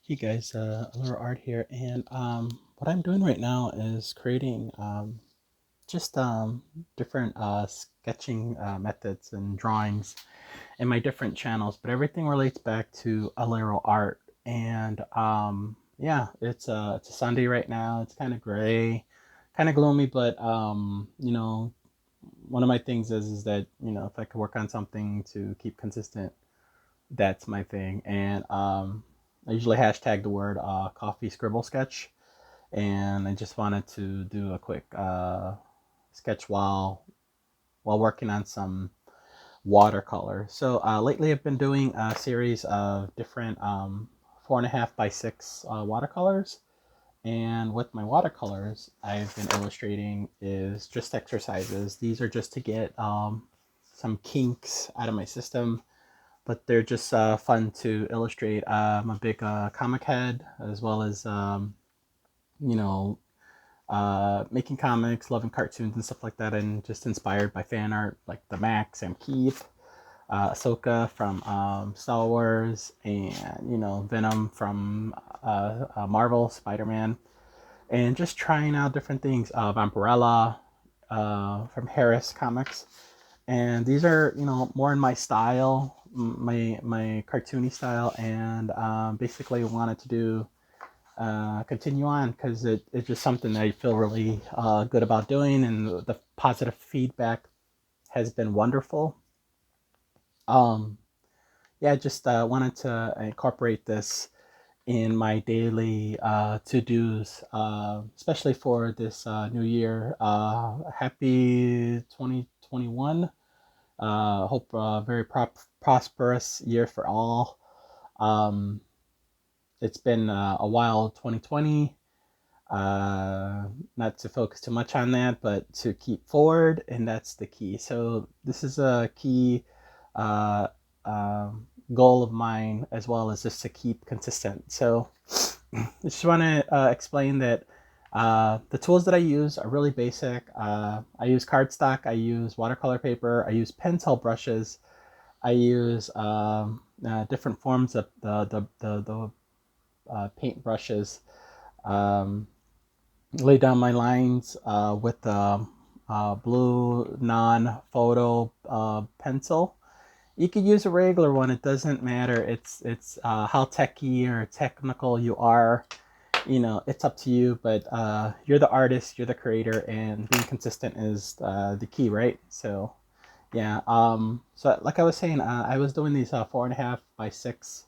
Hey guys, Aleroart here, and what I'm doing right now is creating just different sketching methods and drawings in my different channels, but everything relates back to Aleroart. And yeah, it's a Sunday right now. It's kind of gray, kind of gloomy, but one of my things is that if I could work on something to keep consistent, that's my thing. And I usually hashtag the word coffee scribble sketch. And I just wanted to do a quick sketch while working on some watercolor. So lately I've been doing a series of different 4.5 by 6 watercolors. And with my watercolors, I've been illustrating is just exercises. These are just to get some kinks out of my system, but they're just fun to illustrate. I'm a big comic head, as well as you know making comics, loving cartoons and stuff like that, and just inspired by fan art like the Mac, Sam Keith, Ahsoka from Star Wars, and Venom from Marvel, Spider-Man, and just trying out different things. Vampirella from Harris Comics, and these are more in my style, my cartoony style, and basically wanted to do continue on because it's just something that I feel really good about doing, and the positive feedback has been wonderful. um yeah, I just wanted to incorporate this in my daily to-dos, especially for this new year. Happy 2021. Hope very prosperous year for all. Um, it's been a while, 2020. Not to focus too much on that, but to keep forward, and that's the key. So this is a key uh, goal of mine, as well as just to keep consistent. So I just want to explain that the tools that I use are really basic. I use cardstock, I use watercolor paper, I use pencil brushes, I use different forms of the paint brushes. Um, Lay down my lines with the blue non-photo pencil. You could use a regular one; it doesn't matter. It's how techy or technical you are. It's up to you. But you're the artist, you're the creator, and being consistent is the key, right? So yeah. So like I was saying, I was doing these 4.5 by 6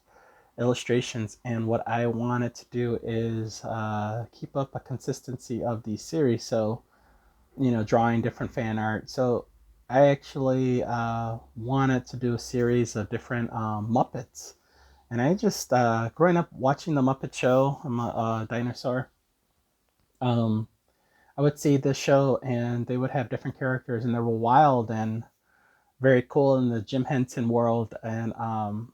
illustrations, and what I wanted to do is keep up a consistency of the series. So drawing different fan art. So I actually wanted to do a series of different Muppets. And I just growing up watching the Muppet Show. I'm a dinosaur. um, I would see this show, and they would have different characters, and they were wild and very cool in the Jim Henson world. And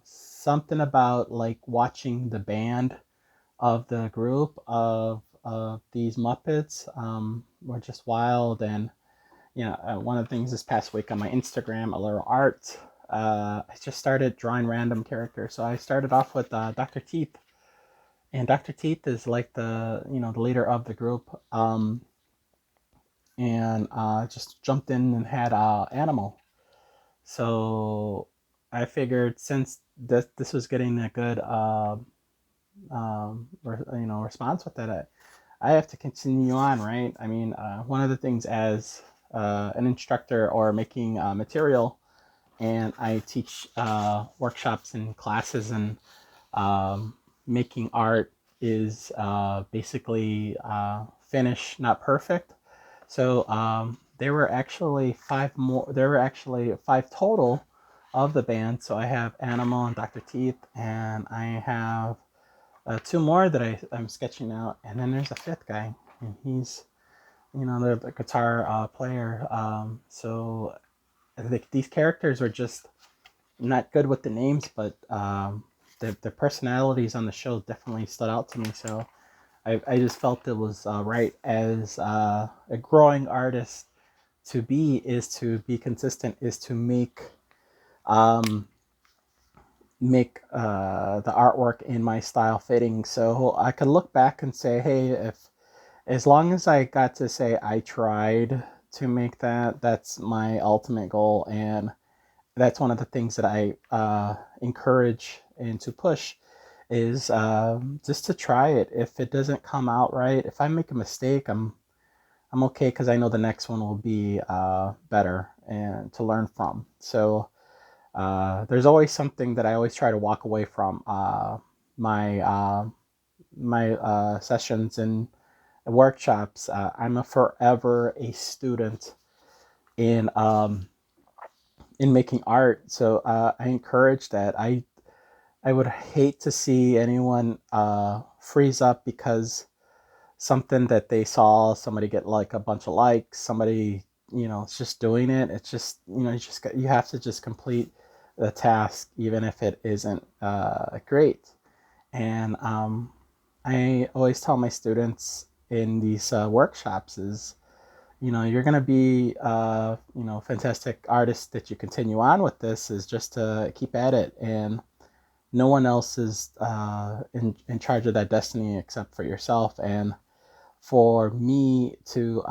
something about like watching the band of the group of these Muppets were just wild. And one of the things this past week on my Instagram, a little art, I just started drawing random characters. So I started off with Dr. Teeth, and Dr. Teeth is like the leader of the group. And just jumped in and had animal. So I figured, since this was getting a good response with it, I have to continue on, right? I mean, one of the things as an instructor or making material, and I teach workshops and classes, and um, making art is basically finished, not perfect. So there were actually five more. There were actually five total of the band. So I have Animal and Dr. Teeth, and I have two more that I'm sketching out, and then there's a fifth guy, and he's the guitar player. So these characters are just not good with the names, but the personalities on the show definitely stood out to me. So I just felt it was right, as a growing artist, to be consistent, is to make um, make the artwork in my style fitting, so I could look back and say, hey, if as long as I got to say I tried to make that, that's my ultimate goal. And that's one of the things that I encourage and to push is just to try it. If it doesn't come out right, if I make a mistake, I'm okay, because I know the next one will be better and to learn from. So there's always something that I always try to walk away from my sessions and workshops. I'm a forever a student in making art, so I encourage that. I would hate to see anyone freeze up because something that they saw somebody get like a bunch of likes, somebody, it's just doing it. It's just, you have to just complete the task even if it isn't great. And I always tell my students in these workshops is, you're going to be fantastic artists that you continue on with. This is just to keep at it, and no one else is in charge of that destiny except for yourself. And for me to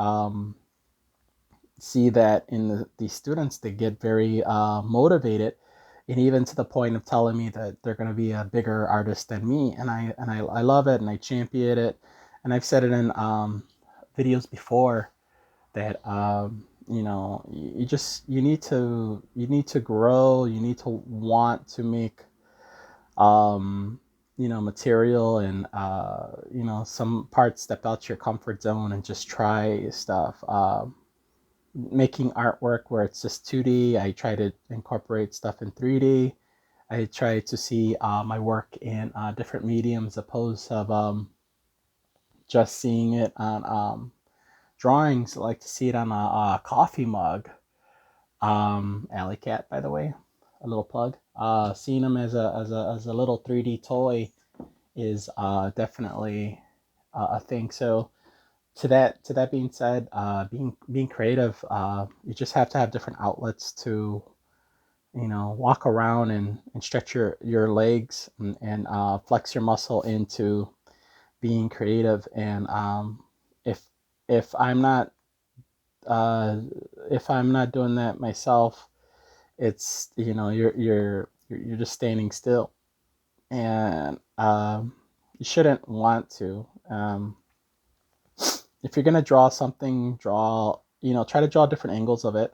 see that in the students, they get very motivated, and even to the point of telling me that they're going to be a bigger artist than me, and I love it, and I champion it. And I've said it in videos before that you need to grow, you need to want to make material, and some parts step out your comfort zone and just try stuff. Making artwork where it's just 2D, I try to incorporate stuff in 3D. I try to see my work in different mediums opposed of just seeing it on drawings. I like to see it on a coffee mug. Alley Cat, by the way, a little plug. Seeing them as a little 3D toy is definitely a thing. So to that being said, being creative, you just have to have different outlets to walk around and stretch your legs, and flex your muscle into being creative. And if if I'm not uh, if I'm not doing that myself, it's you're just standing still, and you shouldn't want to. If you're gonna draw something, try to draw different angles of it,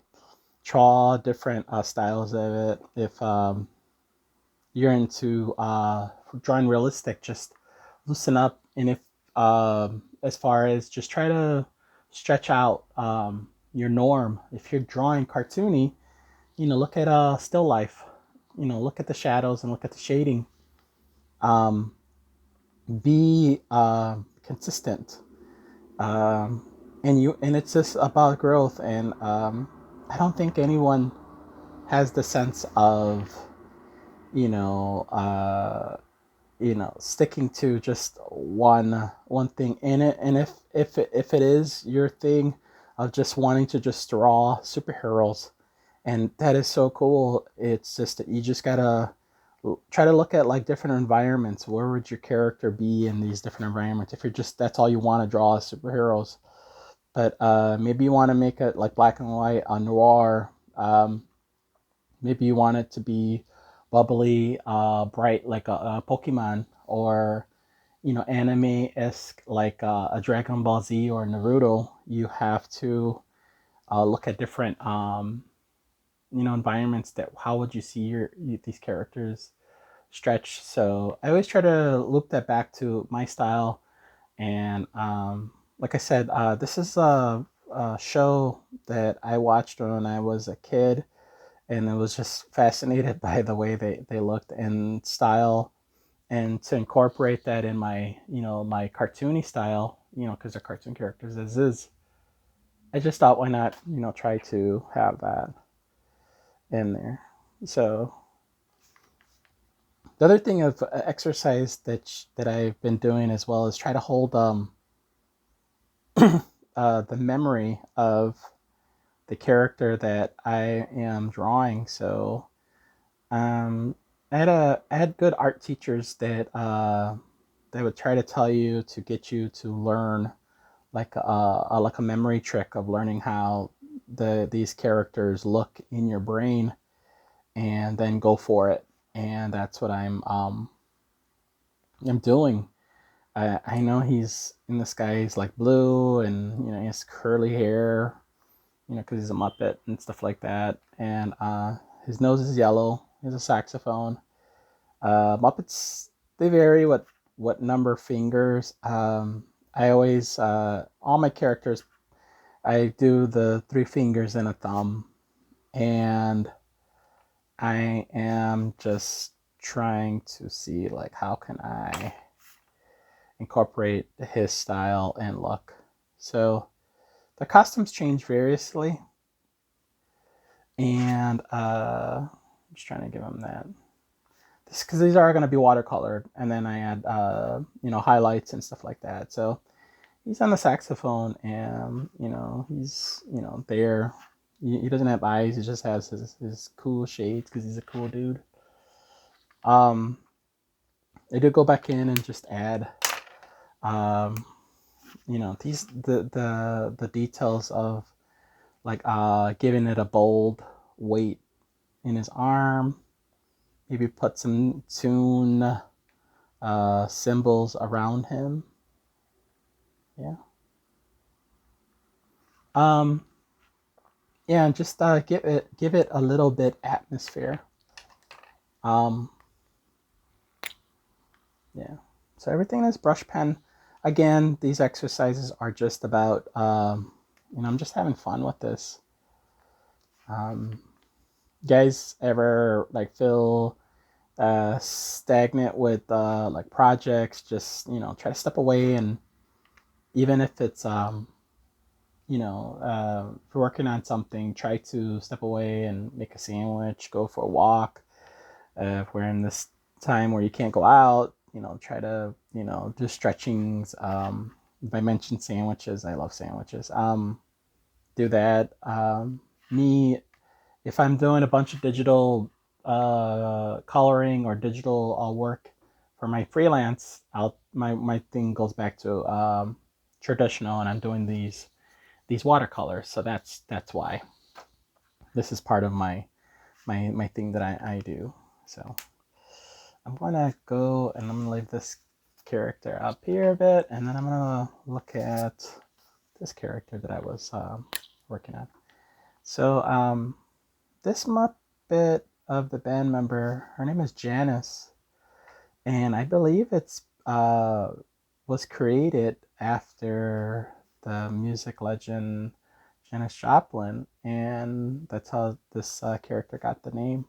draw different styles of it. If you're into drawing realistic, just loosen up. And if as far as just try to stretch out your norm. If you're drawing cartoony, look at still life. Look at the shadows and look at the shading. Um, be consistent. And it's just about growth. And I don't think anyone has the sense of you know uh, sticking to just one thing in it. And if it is your thing of just wanting to just draw superheroes, and that is so cool. It's just that you just gotta try to look at like different environments. Where would your character be in these different environments? If you're just that's all you want to draw is superheroes, but maybe you want to make it like black and white, a noir. Maybe you want it to be bubbly, bright, like a Pokemon, or anime esque, like a Dragon Ball Z or Naruto. You have to look at different environments. That how would you see these characters stretch? So I always try to loop that back to my style. And like I said, this is a show that I watched when I was a kid, and I was just fascinated by the way they looked and style, and to incorporate that in my cartoony style, because they're cartoon characters as is. I just thought, why not try to have that in there. So the other thing of exercise that I've been doing as well is try to hold the memory of the character that I am drawing. So um, I had good art teachers that they would try to tell you to get you to learn like a memory trick of learning how these characters look in your brain, and then go for it. And that's what I'm doing. I know he's in the sky. He's like blue, and he has curly hair, because he's a Muppet and stuff like that. And his nose is yellow. He has a saxophone. Muppets, they vary what number fingers. I always all my characters, I do the three fingers and a thumb, and I am just trying to see like how can I incorporate his style and look. So the costumes change variously, and I'm just trying to give him that. Because these are going to be watercolored, and then I add highlights and stuff like that. So he's on the saxophone, and he's there. He doesn't have eyes. He just has his cool shades because he's a cool dude. I did go back in and just add these the details of like giving it a bold weight in his arm. Maybe put some tune symbols around him. Yeah. Um, yeah, and just give it a little bit atmosphere. Um, yeah. So everything is brush pen. Again, these exercises are just about I'm just having fun with this. Guys ever like feel stagnant with like projects? Just try to step away, and even if it's if you're working on something, try to step away and make a sandwich, go for a walk. If we're in this time where you can't go out, try to, do stretchings. If I mentioned sandwiches, I love sandwiches. Do that. Me, if I'm doing a bunch of digital coloring or digital work for my freelance, my thing goes back to traditional, and I'm doing these watercolors. So that's why this is part of my thing that I do. So I'm gonna go and I'm gonna leave this character up here a bit, and then I'm gonna look at this character that I was working on. So this Muppet of the band member, her name is Janice, and I believe it's was created after the music legend Janis Joplin, and that's how this character got the name.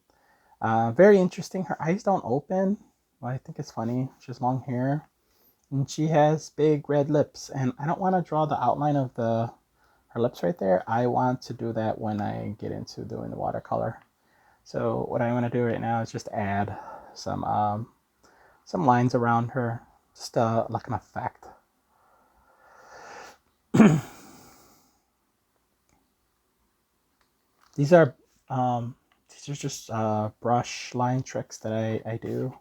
Very interesting. Her eyes don't open. Well, I think it's funny. She has long hair, and she has big red lips. And I don't want to draw the outline of her lips right there. I want to do that when I get into doing the watercolor. So what I want to do right now is just add some lines around her, just like an effect. These are just brush line tricks that I do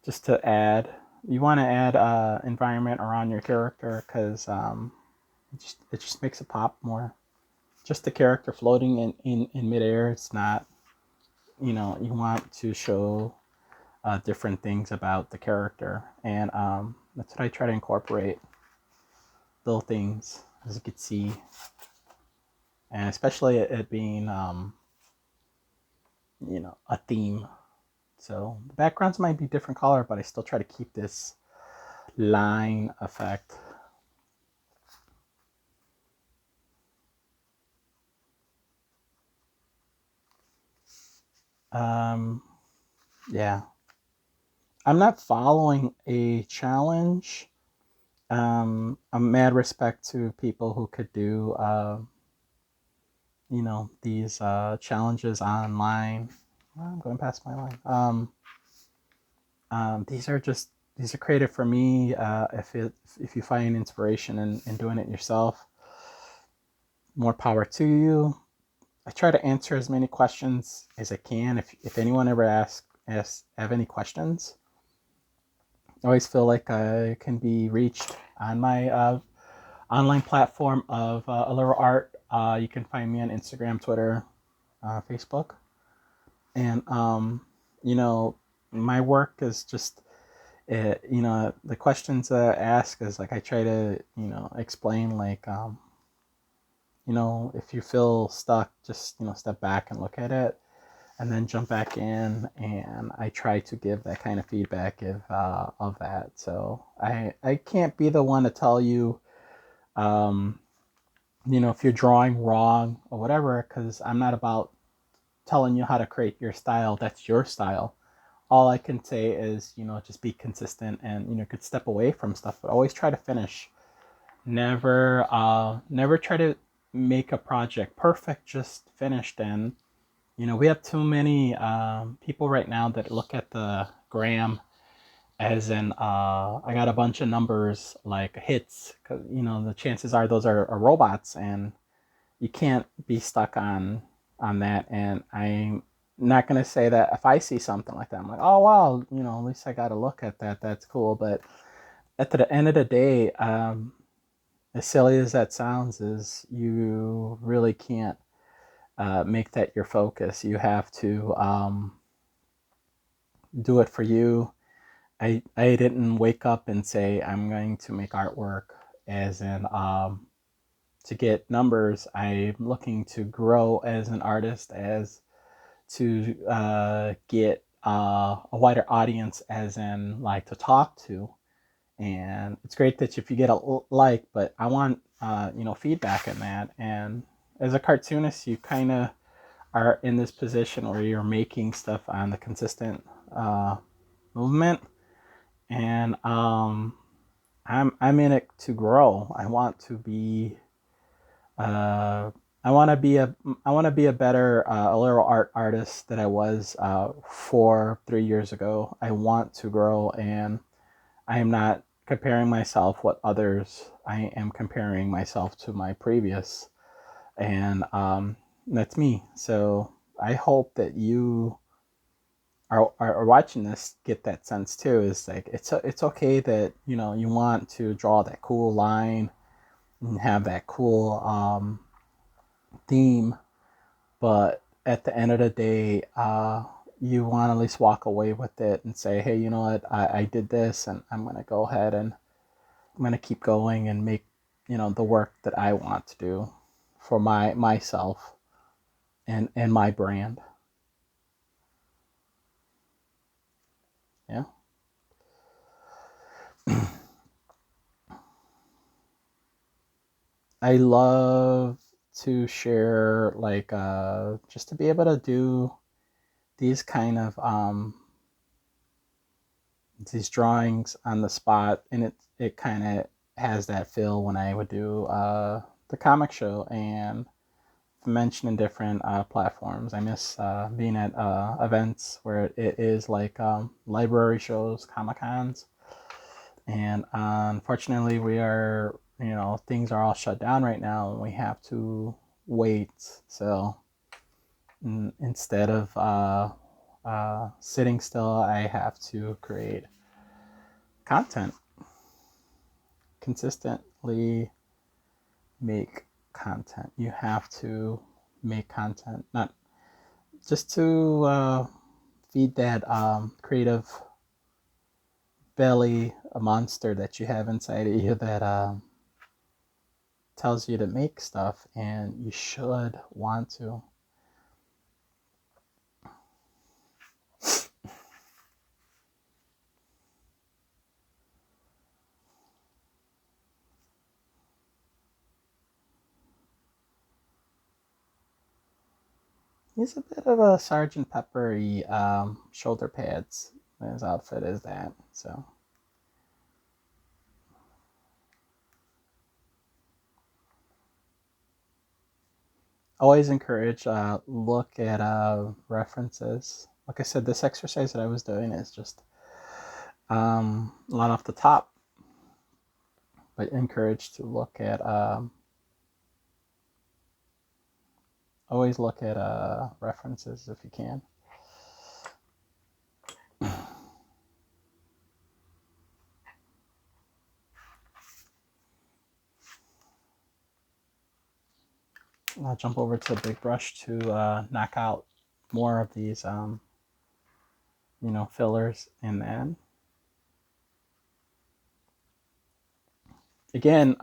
just to add. You want to add environment around your character because it just makes it pop more. Just the character floating in midair. It's not, you want to show different things about the character, and that's what I try to incorporate. Little things, as you can see, and especially it being a theme. So the backgrounds might be different color, but I still try to keep this line effect. Yeah, I'm not following a challenge. I'm mad respect to people who could do these challenges online. Well, I'm going past my line. These are created for me. If you find inspiration in doing it yourself, more power to you. I try to answer as many questions as I can. If anyone ever asks have any questions, I always feel like I can be reached on my online platform of Aleroart. You can find me on Instagram, Twitter, Facebook, and you know, my work is just you know, the questions I ask is like I try to, you know, explain like you know, if you feel stuck, just, you know, step back and look at it and then jump back in, and I try to give that kind of feedback of that. So I can't be the one to tell you um, you know, if you're drawing wrong or whatever, because I'm not about telling you how to create your style. That's your style. All I can say is, you know, just be consistent, and, you know, could step away from stuff, but always try to finish. Never try to make a project perfect, just finished. And, you know, we have too many people right now that look at the gram as in I got a bunch of numbers like hits, because, you know, the chances are those are robots, and you can't be stuck on that. And I'm not going to say that if I see something like that, I'm like, oh wow, you know, at least I got to look at that, that's cool. But at the end of the day, as silly as that sounds, is you really can't make that your focus. You have to do it for you. I didn't wake up and say I'm going to make artwork as in to get numbers. I'm looking to grow as an artist, as to get a wider audience, as in like to talk to. And it's great that if you get a like, but I want you know, feedback in that. And as a cartoonist, you kind of are in this position where you're making stuff on the consistent movement, and I'm in it to grow. I want to be uh, I want to be a better Aleroart artist than I was 3 years ago. I want to grow, and I am not comparing myself with others. I am comparing myself to my previous, and that's me. So I hope that you are watching this get that sense too. Is like it's okay that, you know, you want to draw that cool line and have that cool theme, but at the end of the day, you want to at least walk away with it and say, hey, you know what, I did this, and I'm gonna go ahead and I'm gonna keep going and make, you know, the work that I want to do for myself and my brand. Yeah. I love to share like just to be able to do these kind of these drawings on the spot, and it kind of has that feel when I would do the comic show and mention in different platforms. I miss being at events where it is like library shows, comic cons, and unfortunately we are, you know, things are all shut down right now, and we have to wait. So instead of sitting still, I have to create content, consistently make content. You have to make content, not just to feed that creative belly, a monster that you have inside of you that tells you to make stuff, and you should want to. He's a bit of a Sergeant Peppery shoulder pads. His outfit is that. So always encourage look at references. Like I said, this exercise that I was doing is just a lot off the top, but encourage to look at always look at references if you can. I'll jump over to a big brush to knock out more of these, fillers. And then again,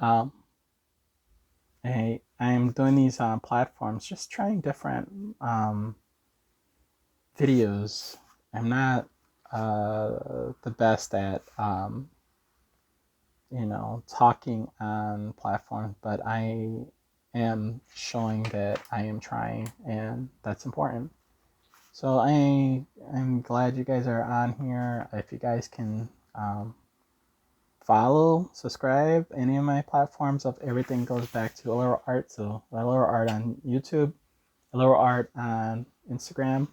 I'm doing these platforms, just trying different videos. I'm not the best at talking on platforms, but I am showing that I am trying, and that's important. So I'm glad you guys are on here. If you guys can follow, subscribe, any of my platforms, of everything goes back to Aleroart. So Aleroart on YouTube, Aleroart on Instagram,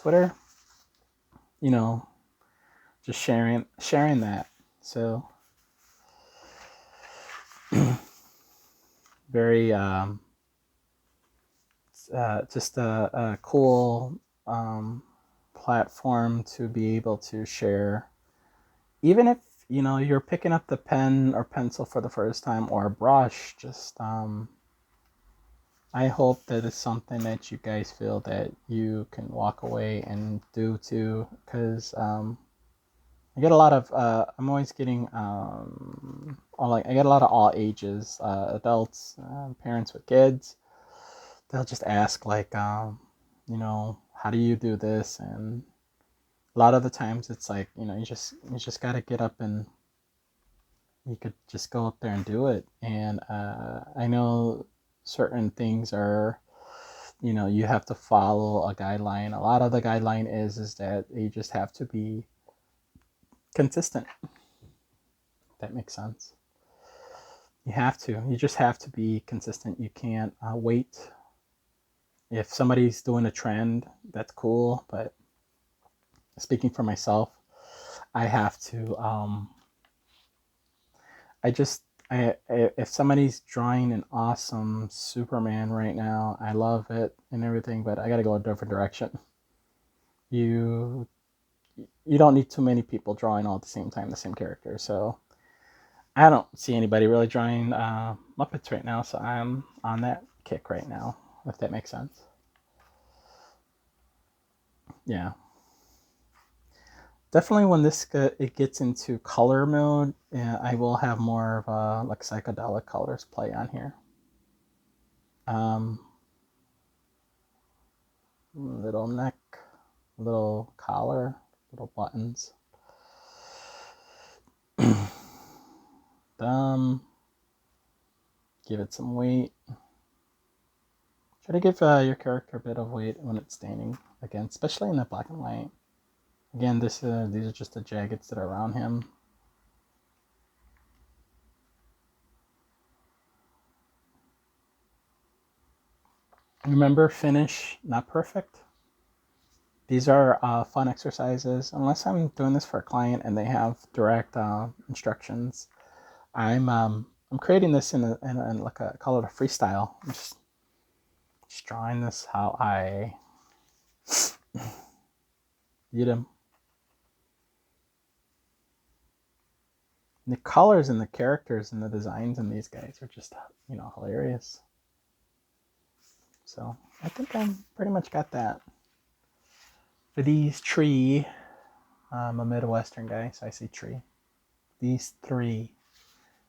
Twitter. Just sharing that. So very just a cool platform to be able to share, even if you're picking up the pen or pencil for the first time, or a brush. Just I hope that it's something that you guys feel that you can walk away and do too, because I get a lot of I'm always getting I get a lot of all ages, adults, parents with kids. They'll just ask like, how do you do this? And a lot of the times it's like, you just got to get up, and you could just go up there and do it. And I know certain things are, you have to follow a guideline. A lot of the guideline is that you just have to be consistent. That makes sense. You just have to be consistent. You can't wait. If somebody's doing a trend, that's cool, but speaking for myself, I have to if somebody's drawing an awesome Superman right now, I love it and everything, but I gotta go a different direction. You don't need too many people drawing all at the same time the same character. So I don't see anybody really drawing Muppets right now, so I'm on that kick right now, if that makes sense. Yeah. Definitely when it gets into color mode, I will have more of like psychedelic colors play on here. Little neck, little collar, little buttons. Thumb. Give it some weight. Try to give your character a bit of weight when it's staining, again, especially in the black and white. Again, these are just the jaggeds that are around him. Remember, finish, not perfect. These are fun exercises. Unless I'm doing this for a client and they have direct instructions, I'm creating this in like call it a freestyle. I'm just drawing this how I view them. And the colors and the characters and the designs in these guys are just hilarious. So I think I'm pretty much got that. For these tree, I'm a Midwestern guy, so I say tree. These three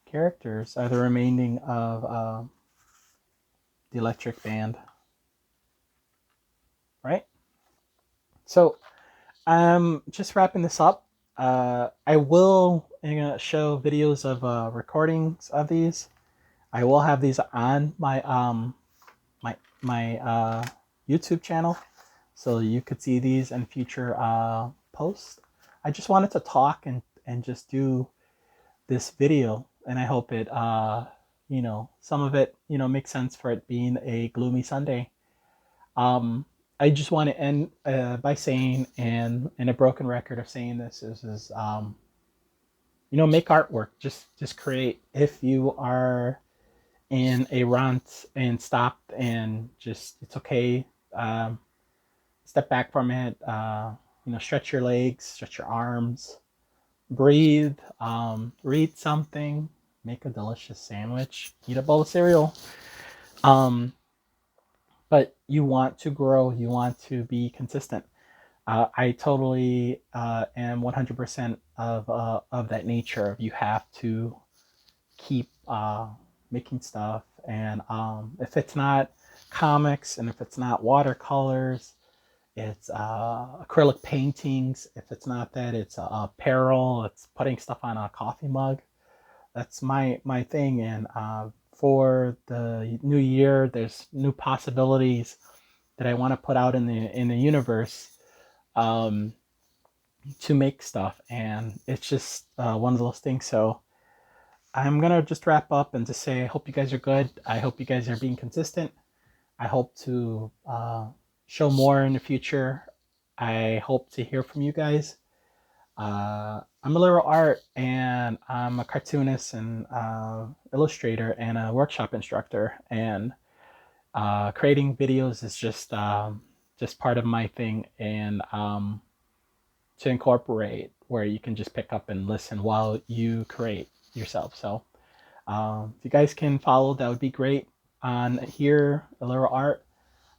characters are the remaining of the electric band, right? So I'm just wrapping this up. I will show videos of recordings of these. I will have these on my my YouTube channel, so you could see these in future posts. I just wanted to talk and just do this video, and I hope it some of it makes sense for it being a gloomy Sunday. I just want to end by saying, and a broken record of saying this is make artwork. Just create. If you are in a rant and stop, and just, it's okay. Step back from it. Stretch your legs, stretch your arms, breathe. Read something. Make a delicious sandwich. Eat a bowl of cereal. but you want to grow, you want to be consistent. I totally am 100% of that nature. You have to keep making stuff, and if it's not comics, and if it's not watercolors, it's acrylic paintings. If it's not that, it's apparel. It's putting stuff on a coffee mug. That's my thing. And for the new year, there's new possibilities that I want to put out in the universe, um, to make stuff, and it's just one of those things. So I'm gonna just wrap up and just say I hope you guys are good. I hope you guys are being consistent. I hope to show more in the future. I hope to hear from you guys. I'm Aleroart, and I'm a cartoonist and illustrator and a workshop instructor. And creating videos is just part of my thing, and to incorporate where you can just pick up and listen while you create yourself. So if you guys can follow, that would be great on here, Aleroart.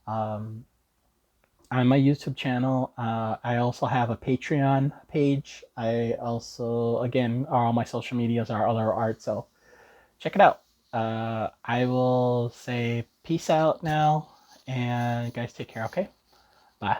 Um, on my YouTube channel, I also have a Patreon page. I also, again, all my social medias are Aleroart, so check it out. I will say peace out now, and guys take care, okay? Bye.